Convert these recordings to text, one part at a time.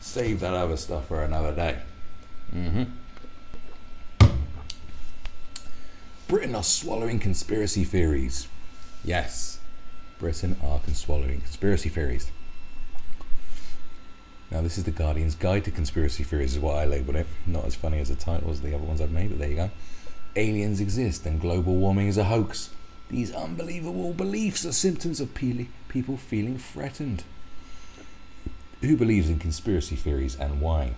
Save that other stuff for another day. Britain are swallowing conspiracy theories. Yes, Britain are swallowing conspiracy theories. Now, this is the Guardian's Guide to Conspiracy Theories, is what I labelled it. Not as funny as the title as the other ones I've made, but there you go. Aliens exist and global warming is a hoax. These unbelievable beliefs are symptoms of people feeling threatened. Who believes in conspiracy theories and why?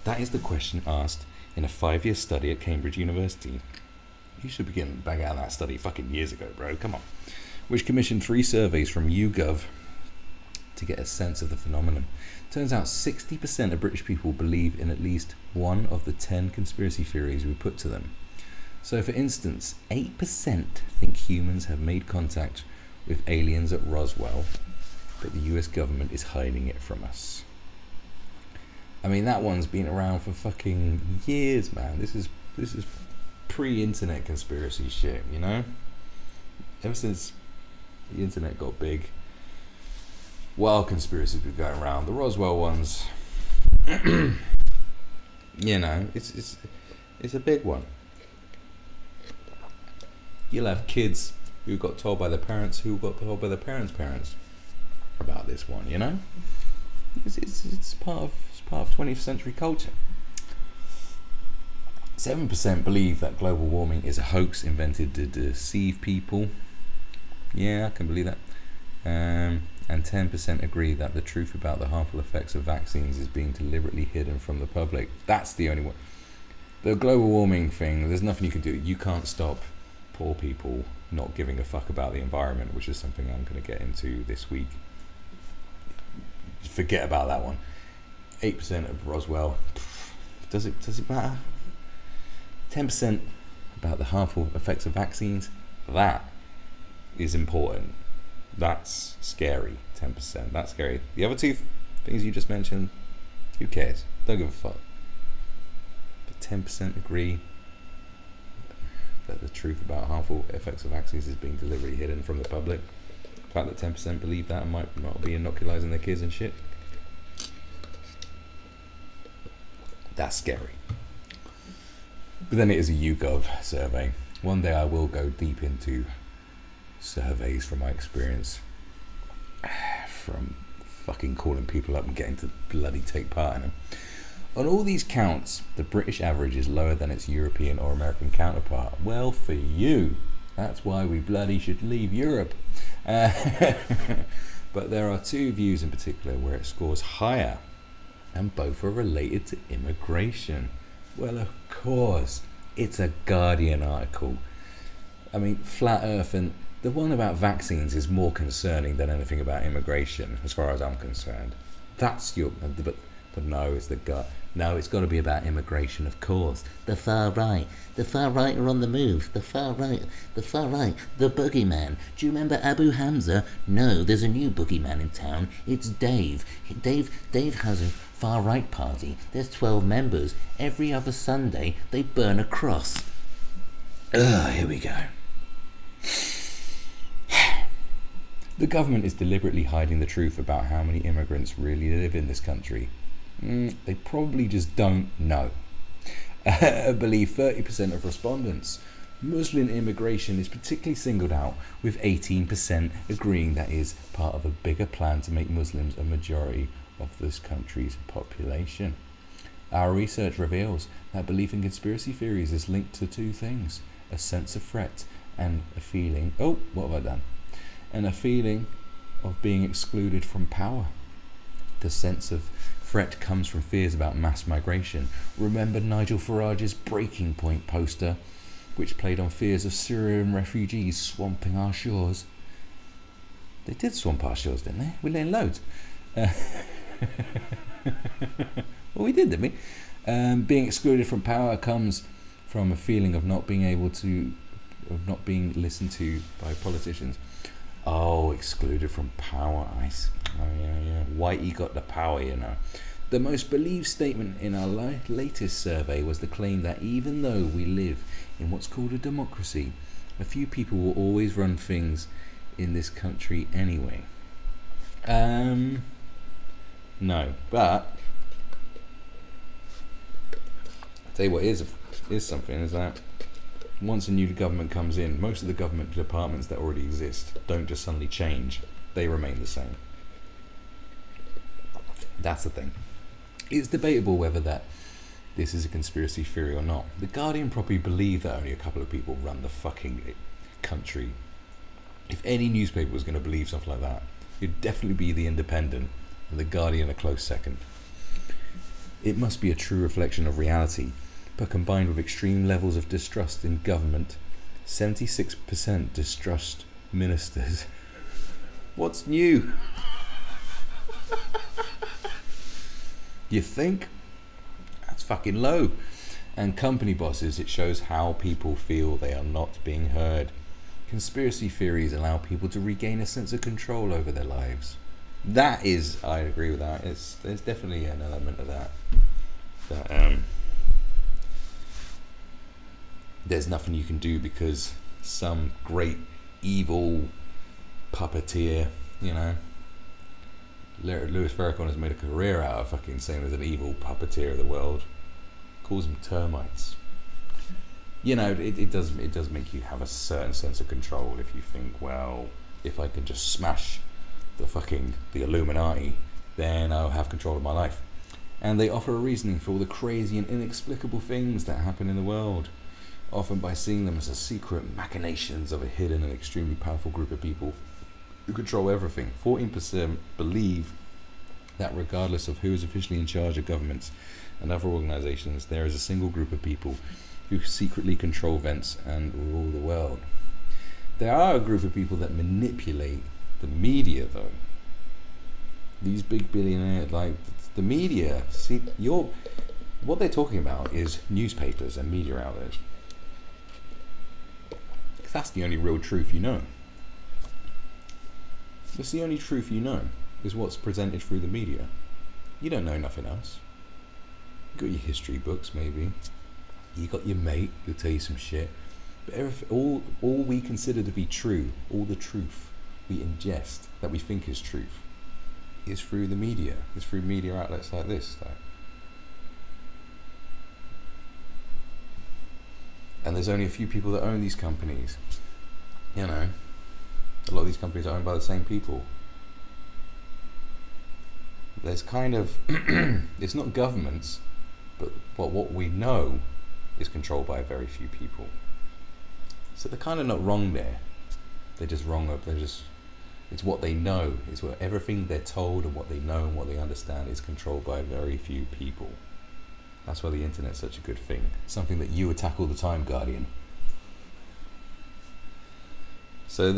That is the question asked in a 5-year study at Cambridge University. You should begin back out of that study fucking years ago, bro. Come on. Which commissioned 3 surveys from YouGov to get a sense of the phenomenon. Turns out 60% of British people believe in at least one of the 10 conspiracy theories we put to them. So, for instance, 8% think humans have made contact with aliens at Roswell, but the US government is hiding it from us. I mean, that one's been around for fucking years, man. This is pre-internet conspiracy shit, you know? Ever since the internet got big, wild conspiracies been going around. The Roswell ones, you know, it's a big one. You'll have kids who got told by their parents who got told by their parents about this one, you know? It's part of 20th century culture. 7% believe that global warming is a hoax invented to deceive people. Yeah, I can believe that. And 10% agree that the truth about the harmful effects of vaccines is being deliberately hidden from the public. That's the only one. The global warming thing, there's nothing you can do. You can't stop poor people not giving a fuck about the environment, which is something I'm going to get into this week. Forget about that one. 8% of Roswell. Does it matter? 10% about the harmful effects of vaccines. That is important. That's scary. 10%. That's scary. The other 2 things you just mentioned, who cares? Don't give a fuck. But 10% agree that the truth about harmful effects of vaccines is being deliberately hidden from the public. The fact that 10% believe that and might not be inoculizing their kids and shit. That's scary. But then it is a YouGov survey. One day I will go deep into surveys from my experience, from fucking calling people up and getting to bloody take part in them. On all these counts, the British average is lower than its European or American counterpart. Well, for you. That's why we bloody should leave Europe. But there are 2 views in particular where it scores higher, and both are related to immigration. Well, of course, it's a Guardian article. I mean, flat Earth, and the one about vaccines is more concerning than anything about immigration, as far as I'm concerned. That's your, but no, it's the gut. No, it's got to be about immigration, of course. The far right are on the move. The far right, the boogeyman. Do you remember Abu Hamza? No, there's a new boogeyman in town. It's Dave. Dave has a far right party. There's 12 members. Every other Sunday, they burn a cross. Ugh, here we go. The government is deliberately hiding the truth about how many immigrants really live in this country. They probably just don't know. I believe 30% of respondents. Muslim immigration is particularly singled out, with 18% agreeing that is part of a bigger plan to make Muslims a majority of this country's population. Our research reveals that belief in conspiracy theories is linked to 2 things: a sense of threat and a feeling, what have I done? And a feeling of being excluded from power. The sense of threat comes from fears about mass migration. Remember Nigel Farage's Breaking Point poster, which played on fears of Syrian refugees swamping our shores? They did swamp our shores, didn't they? We learned loads. Well, we did, didn't we? Being excluded from power comes from a feeling of not being listened to by politicians. Oh, excluded from power. Oh, yeah. Whitey got the power, you know. The most believed statement in our latest survey was the claim that even though we live in what's called a democracy, a few people will always run things in this country anyway. No, but I'll tell you what is something is that once a new government comes in, most of the government departments that already exist don't just suddenly change. They remain the same. That's the thing. It's debatable whether this is a conspiracy theory or not. The Guardian probably believe that only a couple of people run the fucking country. If any newspaper was going to believe something like that, it'd definitely be The Independent and The Guardian a close second. It must be a true reflection of reality, but combined with extreme levels of distrust in government, 76% distrust ministers. What's new? You think? That's fucking low. And company bosses, it shows how people feel they are not being heard. Conspiracy theories allow people to regain a sense of control over their lives. That is, I agree with that. There's definitely an element of that. There's nothing you can do because some great evil puppeteer, you know. Louis Farrakhan has made a career out of fucking saying there's an evil puppeteer of the world. Calls them termites. You know, it does make you have a certain sense of control if you think, well, if I can just smash the Illuminati, then I'll have control of my life. And they offer a reasoning for all the crazy and inexplicable things that happen in the world, often by seeing them as the secret machinations of a hidden and extremely powerful group of people who control everything. 14% believe that regardless of who is officially in charge of governments and other organizations, there is a single group of people who secretly control events and rule the world. There are a group of people that manipulate the media, though. These big billionaires, like the media, see, what they're talking about is newspapers and media outlets. Because that's the only real truth you know. That's the only truth you know, is what's presented through the media. You don't know nothing else. You got your history books, maybe. You got your mate who'll tell you some shit. But all we consider to be true, all the truth we ingest that we think is truth, is through the media. It's through media outlets like this. And there's only a few people that own these companies. You know, a lot of these companies are owned by the same people. There's kind of, it's not governments, but what we know is controlled by very few people. So they're kind of not wrong there. They're just wrong. It's what they know. It's what everything they're told and what they know and what they understand is controlled by very few people. That's why the internet's such a good thing. Something that you attack all the time, Guardian. So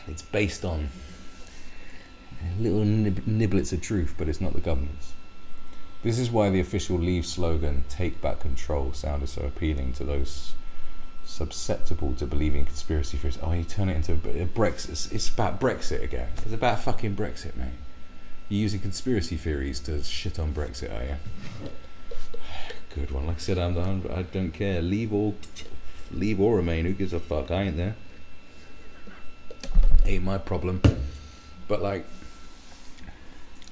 it's based on little niblets of truth, but it's not the government's. This is why the official Leave slogan, "Take Back Control," sounded so appealing to those susceptible to believing conspiracy theories. Oh, you turn it into a Brexit. It's about Brexit again. It's about fucking Brexit, mate. You're using conspiracy theories to shit on Brexit, are you? Good one. Like I said, I don't care. Leave or remain. Who gives a fuck? I ain't there. Ain't my problem. But like,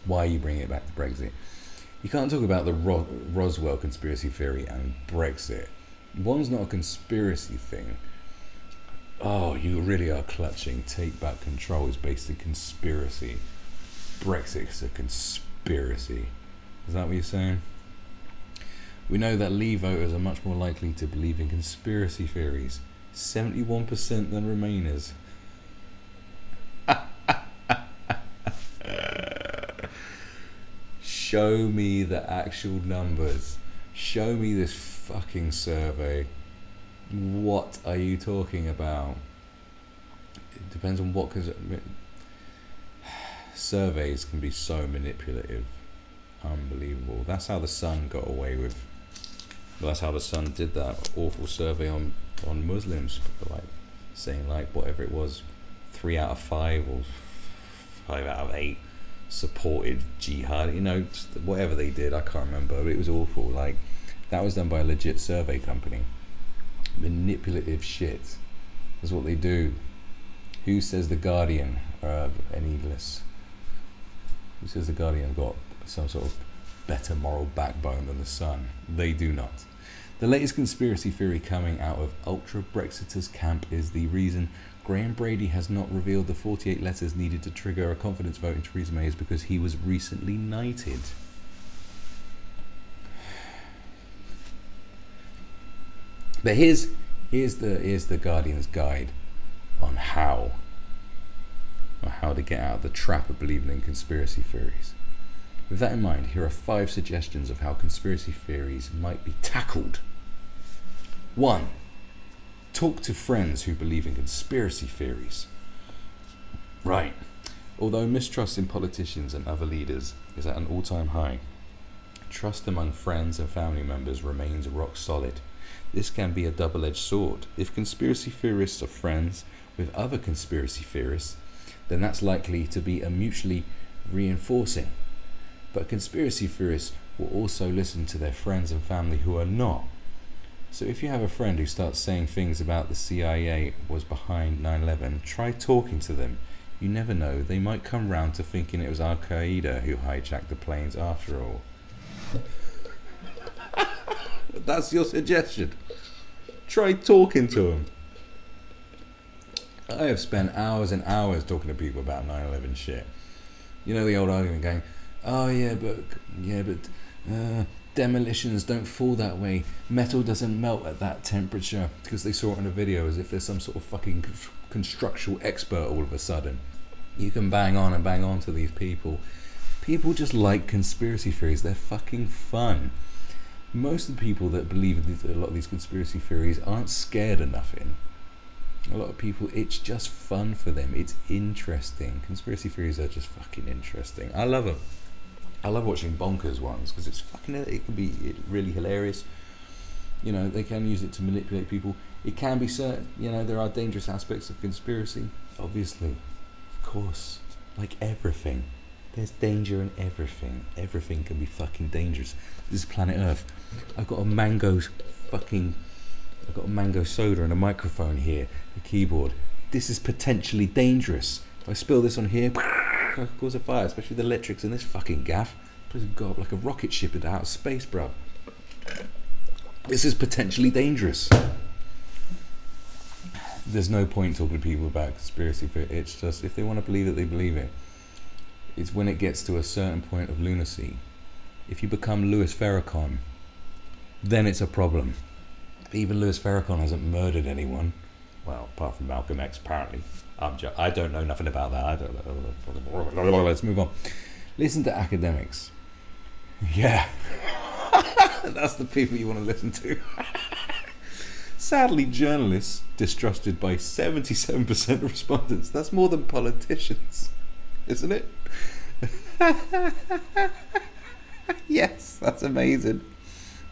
why are you bringing it back to Brexit? You can't talk about the Roswell conspiracy theory and Brexit. One's not a conspiracy thing. Oh, you really are clutching. Take Back Control is based in conspiracy. Brexit is a conspiracy. Is that what you're saying? We know that Leave voters are much more likely to believe in conspiracy theories. 71% than Remainers. Show me the actual numbers. Show me this fucking survey. What are you talking about? It depends on what, because surveys can be so manipulative. Unbelievable. That's how the Sun got away with. Well, that's how the Sun did that awful survey on Muslims, like saying like whatever it was, 3 out of 5 or 5 out of 8 supported jihad, you know, whatever they did, I can't remember, but it was awful. Like, that was done by a legit survey company. Manipulative shit is what they do. Who says the Guardian are any less? Who says the Guardian's got some sort of better moral backbone than the Sun? They do not. The latest conspiracy theory coming out of ultra-Brexiters camp is the reason Graham Brady has not revealed the 48 letters needed to trigger a confidence vote in Theresa May is because he was recently knighted. But here's the Guardian's guide on how to get out of the trap of believing in conspiracy theories. With that in mind, here are 5 suggestions of how conspiracy theories might be tackled. 1. Talk to friends who believe in conspiracy theories. Right. Although mistrust in politicians and other leaders is at an all-time high, trust among friends and family members remains rock solid. This can be a double-edged sword. If conspiracy theorists are friends with other conspiracy theorists, then that's likely to be a mutually reinforcing. But conspiracy theorists will also listen to their friends and family who are not. So if you have a friend who starts saying things about the CIA was behind 9/11, try talking to them. You never know, they might come round to thinking it was Al-Qaeda who hijacked the planes after all. That's your suggestion. Try talking to them. I have spent hours and hours talking to people about 9/11 shit. You know the old argument going, oh yeah, but demolitions don't fall that way. Metal doesn't melt at that temperature, because they saw it in a video as if there's some sort of fucking constructional expert all of a sudden. You can bang on and bang on to these people. People just like conspiracy theories. They're fucking fun. Most of the people that believe in a lot of these conspiracy theories aren't scared of nothing. A lot of people, it's just fun for them. It's interesting. Conspiracy theories are just fucking interesting. I love them. I love watching bonkers ones because it's fucking. It can be really hilarious. You know, they can use it to manipulate people. It can be certain. You know, there are dangerous aspects of conspiracy. Obviously, of course, like everything. There's danger in everything. Everything can be fucking dangerous. This is planet Earth. I've got a mango soda and a microphone here, a keyboard. This is potentially dangerous. If I spill this on here, I could cause a fire, especially with the electrics in this fucking gaff. Please God, like a rocket ship into outer space, bro. This is potentially dangerous. There's no point talking to people about conspiracy theory. It's just, if they want to believe it, they believe it. It's when it gets to a certain point of lunacy. If you become Louis Farrakhan, then it's a problem. Even Louis Farrakhan hasn't murdered anyone. Well, apart from Malcolm X, apparently. I don't know nothing about that. I don't know. Let's move on. Listen to academics. Yeah. That's the people you want to listen to. Sadly, journalists distrusted by 77% of respondents. That's more than politicians, isn't it? Yes, that's amazing.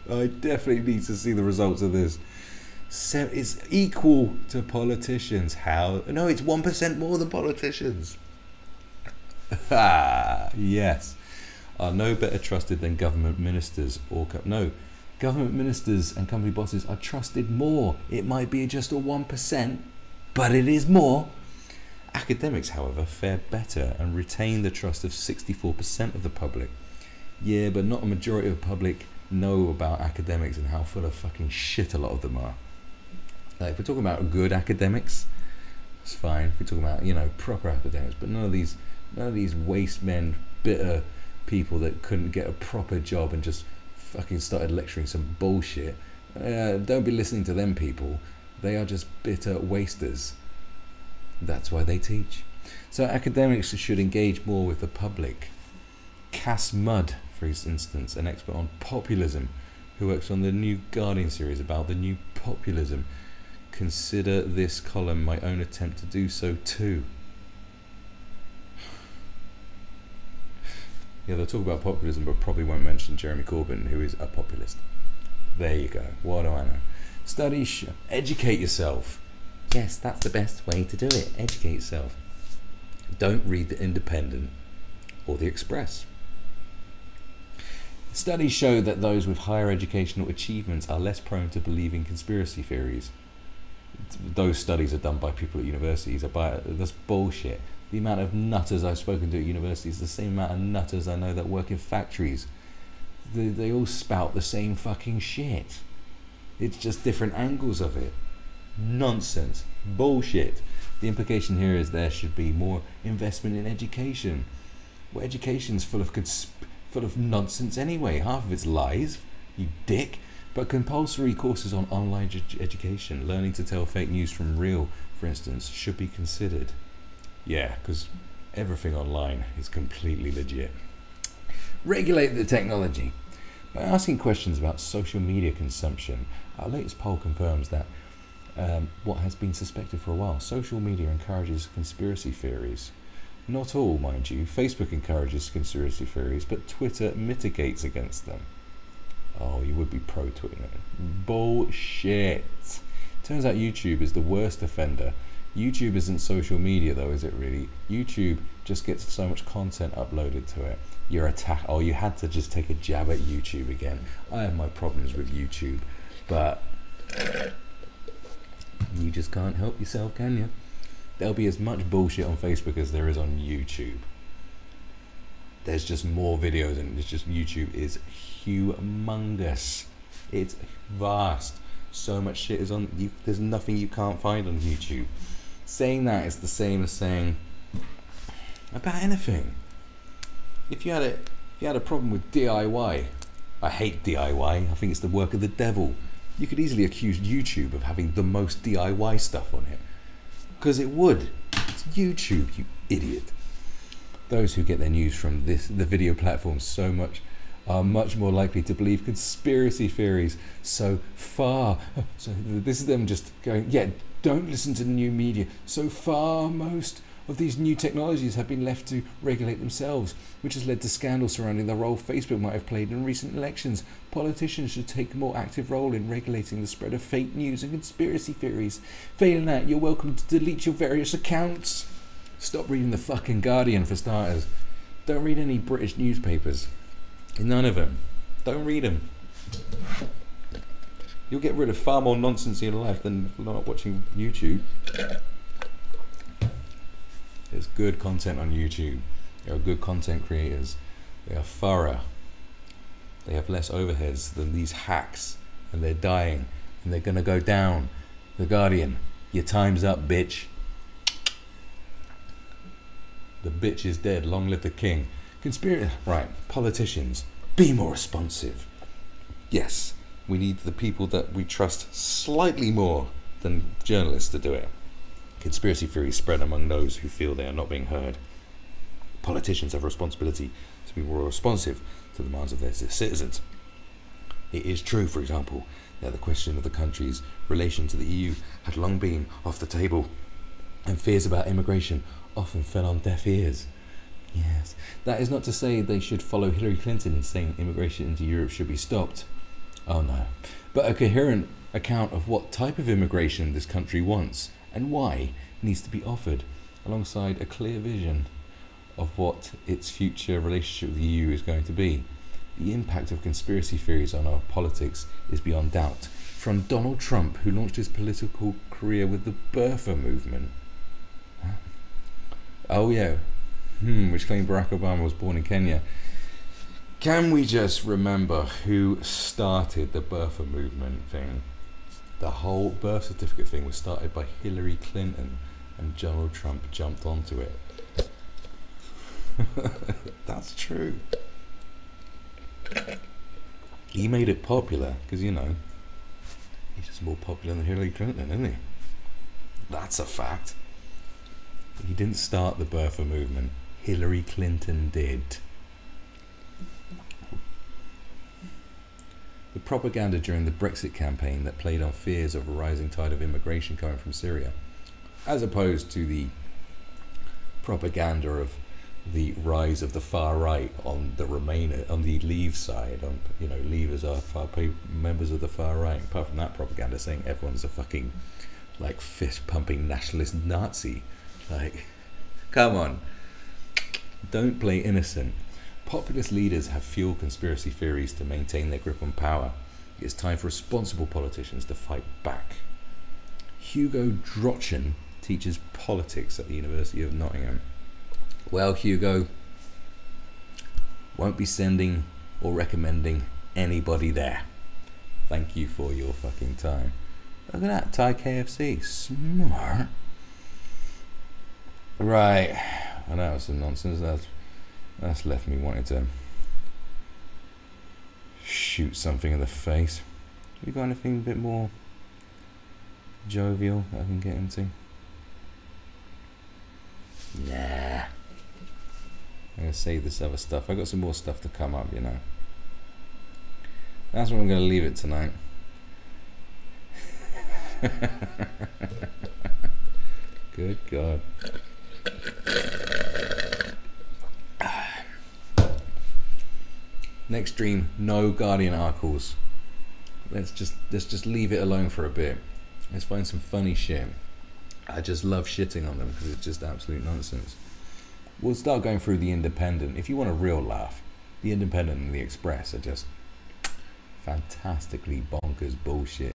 I definitely need to see the results of this. So it's equal to politicians. How? No, it's 1% more than politicians. Yes. Are no better trusted than government ministers or no. Government ministers and company bosses are trusted more. It might be just a 1%, but it is more. Academics, however, fare better and retain the trust of 64% of the public. Yeah, but not a majority of the public know about academics and how full of fucking shit a lot of them are. Like, if we're talking about good academics, it's fine. If we're talking about, you know, proper academics, but none of these waste men, bitter people that couldn't get a proper job and just fucking started lecturing some bullshit. Don't be listening to them people. They are just bitter wasters. That's why they teach. So academics should engage more with the public. Cass Mudd, for instance, an expert on populism, who works on the new Guardian series about the new populism. Consider this column my own attempt to do so too. Yeah, they'll talk about populism, but probably won't mention Jeremy Corbyn, who is a populist. There you go. What do I know? Studies, educate yourself. Yes, that's the best way to do it. Educate yourself. Don't read the Independent or the Express. Studies show that those with higher educational achievements are less prone to believing conspiracy theories. Those studies are done by people at universities. That's bullshit. The amount of nutters I've spoken to at university is the same amount of nutters I know that work in factories. They all spout the same fucking shit. It's just different angles of it. Nonsense. Bullshit. The implication here is there should be more investment in education. Well, education's full of nonsense anyway. Half of it's lies, you dick. But compulsory courses on online education, learning to tell fake news from real, for instance, should be considered. Yeah, because everything online is completely legit. Regulate the technology. By asking questions about social media consumption, our latest poll confirms that what has been suspected for a while. Social media encourages conspiracy theories. Not all, mind you. Facebook encourages conspiracy theories, but Twitter mitigates against them. Oh, you would be pro-Twitter. Bullshit. Turns out YouTube is the worst offender. YouTube isn't social media though, is it really? YouTube just gets so much content uploaded to it. You're attacked. Oh, you had to just take a jab at YouTube again. I have my problems with YouTube, but you just can't help yourself, can you? There'll be as much bullshit on Facebook as there is on YouTube. There's just more videos, and it's just YouTube is humongous. It's vast. So much shit is on you. There's nothing you can't find on YouTube. Saying that is the same as saying about anything. If you had a problem with DIY, I hate DIY. I think it's the work of the devil. You could easily accuse YouTube of having the most DIY stuff on it, because it would. It's YouTube, you idiot. Those who get their news from the video platforms are much more likely to believe conspiracy theories so far. So this is them just going, yeah, don't listen to the new media. So far, most of these new technologies have been left to regulate themselves, which has led to scandals surrounding the role Facebook might have played in recent elections. Politicians should take a more active role in regulating the spread of fake news and conspiracy theories. Failing that, you're welcome to delete your various accounts. Stop reading the fucking Guardian for starters. Don't read any British newspapers. None of them. Don't read them. You'll get rid of far more nonsense in your life than not watching YouTube. There's good content on YouTube. There are good content creators. They are thorough. They have less overheads than these hacks, and they're dying, and they're gonna go down. The Guardian, your time's up, bitch. The bitch is dead. Long live the king. Right, politicians, be more responsive. Yes, we need the people that we trust slightly more than journalists to do it. Conspiracy theories spread among those who feel they are not being heard. Politicians have a responsibility to be more responsive to the demands of their citizens. It is true, for example, that the question of the country's relation to the EU had long been off the table, and fears about immigration often fell on deaf ears. Yes, that is not to say they should follow Hillary Clinton in saying immigration into Europe should be stopped. Oh no. But a coherent account of what type of immigration this country wants and why needs to be offered, alongside a clear vision of what its future relationship with the EU is going to be. The impact of conspiracy theories on our politics is beyond doubt. From Donald Trump, who launched his political career with the birther movement. Oh yeah, which claimed Barack Obama was born in Kenya. Can we just remember who started the birther movement thing? The whole birth certificate thing was started by Hillary Clinton, and Donald Trump jumped onto it. That's true. He made it popular because, you know, he's just more popular than Hillary Clinton, isn't he? That's a fact. He didn't start the birther movement. Hillary Clinton did. The propaganda during the Brexit campaign that played on fears of a rising tide of immigration coming from Syria, as opposed to the propaganda of the rise of the far right on the Remainer, on the Leave side, on, you know, Leavers are members of the far right. Apart from that propaganda saying everyone's a fucking like fist pumping nationalist Nazi. Like, come on, don't play innocent. Populist leaders have fueled conspiracy theories to maintain their grip on power. It's time for responsible politicians to fight back. Hugo Drotchen teaches politics at the University of Nottingham. Well, Hugo, won't be sending or recommending anybody there. Thank you for your fucking time. Look at that, Thai KFC. Smart. Right. I know it's some nonsense. That's left me wanting to shoot something in the face. You got anything a bit more jovial that I can get into? Nah. I'm gonna save this other stuff. I got some more stuff to come up, you know. That's where I'm gonna leave it tonight. Good God. Next stream, no Guardian articles. Let's just leave it alone for a bit. Let's find some funny shit. I just love shitting on them because it's just absolute nonsense. We'll start going through the Independent. If you want a real laugh, the Independent and the Express are just fantastically bonkers bullshit.